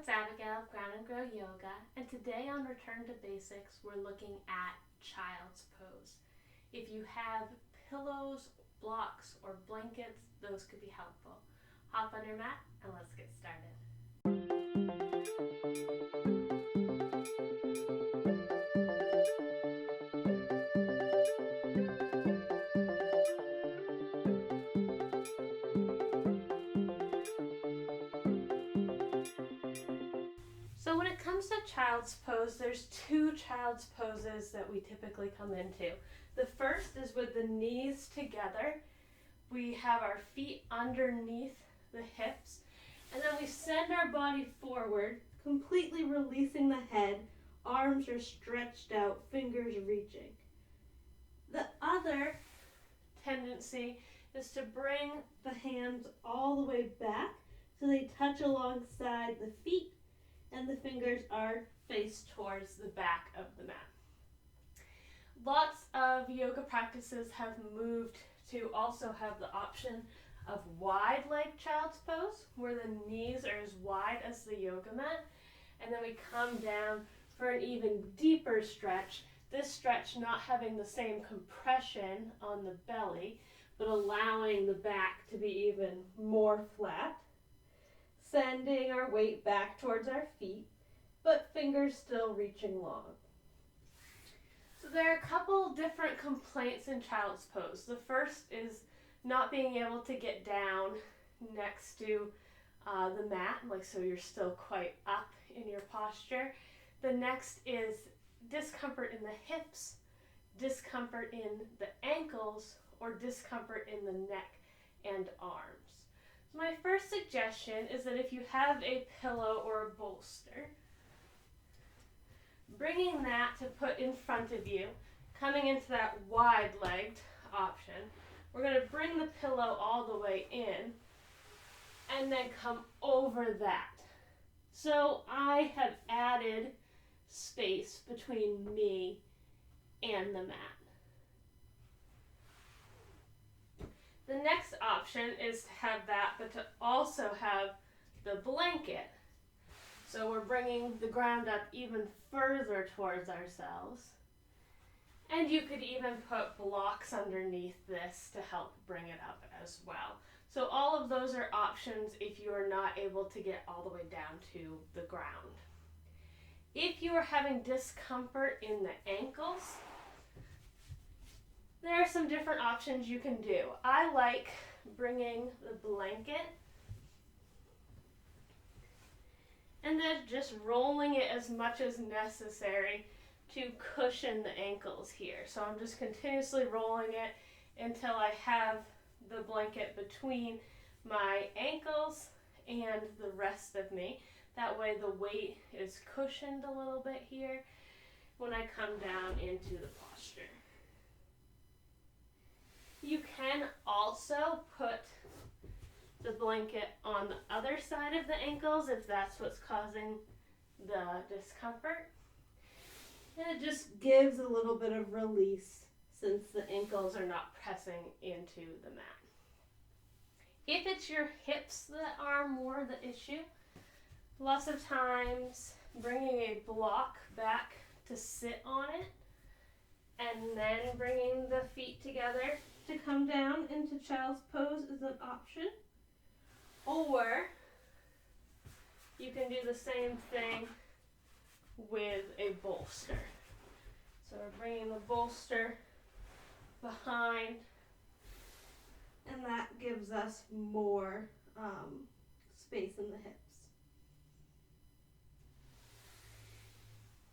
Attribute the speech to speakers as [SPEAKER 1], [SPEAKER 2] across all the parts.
[SPEAKER 1] it's Abigail, Ground and Grow Yoga, and today on Return to Basics, we're looking at child's pose. If you have pillows, blocks, or blankets, those could be helpful. Hop on your mat and let's get started. So when it comes to child's pose, there's two child's poses that we typically come into. The first is with the knees together. We have our feet underneath the hips, and then we send our body forward, completely releasing the head. Arms are stretched out, fingers reaching. The other tendency is to bring the hands all the way back so they touch alongside the feet and the fingers are faced towards the back of the mat. Lots of yoga practices have moved to also have the option of wide leg child's pose, where the knees are as wide as the yoga mat, and then we come down for an even deeper stretch. This stretch not having the same compression on the belly, but allowing the back to be even more flat. Sending our weight back towards our feet, but fingers still reaching long. So there are a couple different complaints in child's pose. The first is not being able to get down next to the mat, so you're still quite up in your posture. The next is discomfort in the hips, discomfort in the ankles, or discomfort in the neck and arms. My first suggestion is that if you have a pillow or a bolster, bringing that to put in front of you, coming into that wide-legged option, we're going to bring the pillow all the way in and then come over that. So I have added space between me and the mat. The next option is to have that, but to also have the blanket. So we're bringing the ground up even further towards ourselves. And you could even put blocks underneath this to help bring it up as well. So all of those are options if you are not able to get all the way down to the ground. If you are having discomfort in the ankles, there are some different options you can do. I like bringing the blanket and then just rolling it as much as necessary to cushion the ankles here. So I'm just continuously rolling it until I have the blanket between my ankles and the rest of me. That way the weight is cushioned a little bit here when I come down into the posture. You can also put the blanket on the other side of the ankles if that's what's causing the discomfort. And it just gives a little bit of release since the ankles are not pressing into the mat. If it's your hips that are more the issue, lots of times bringing a block back to sit on it and then bringing the feet together to come down into child's pose is an option. Or you can do the same thing with a bolster. So we're bringing the bolster behind, and that gives us more space in the hips.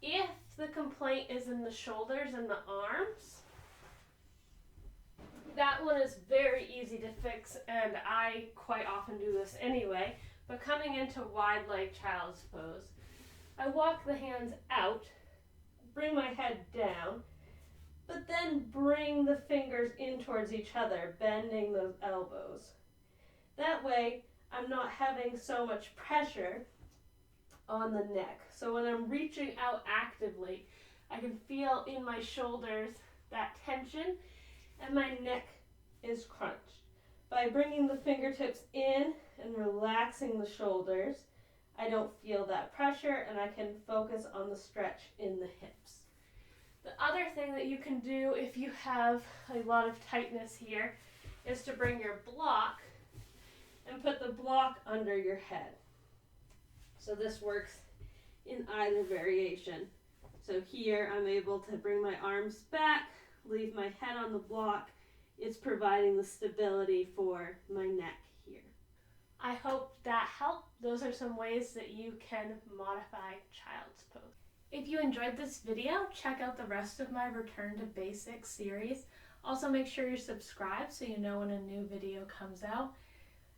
[SPEAKER 1] If the complaint is in the shoulders and the arms, that one is very easy to fix, and I quite often do this anyway. But coming into wide leg child's pose, I walk the hands out, bring my head down, but then bring the fingers in towards each other, bending those elbows. That way, I'm not having so much pressure on the neck. So when I'm reaching out actively, I can feel in my shoulders that tension, and my neck is crunched. By bringing the fingertips in and relaxing the shoulders, I don't feel that pressure and I can focus on the stretch in the hips. The other thing that you can do if you have a lot of tightness here is to bring your block and put the block under your head. So this works in either variation. So here I'm able to bring my arms back, leave my head on the block. It's providing the stability for my neck here. I hope that helped. Those are some ways that you can modify child's pose. If you enjoyed this video, check out the rest of my Return to Basics series. Also make sure you're subscribed so you know when a new video comes out.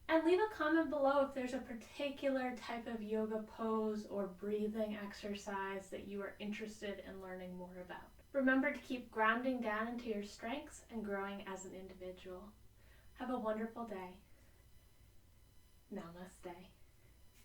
[SPEAKER 1] And leave a comment below if there's a particular type of yoga pose or breathing exercise that you are interested in learning more about. Remember to keep grounding down into your strengths and growing as an individual. Have a wonderful day. Namaste.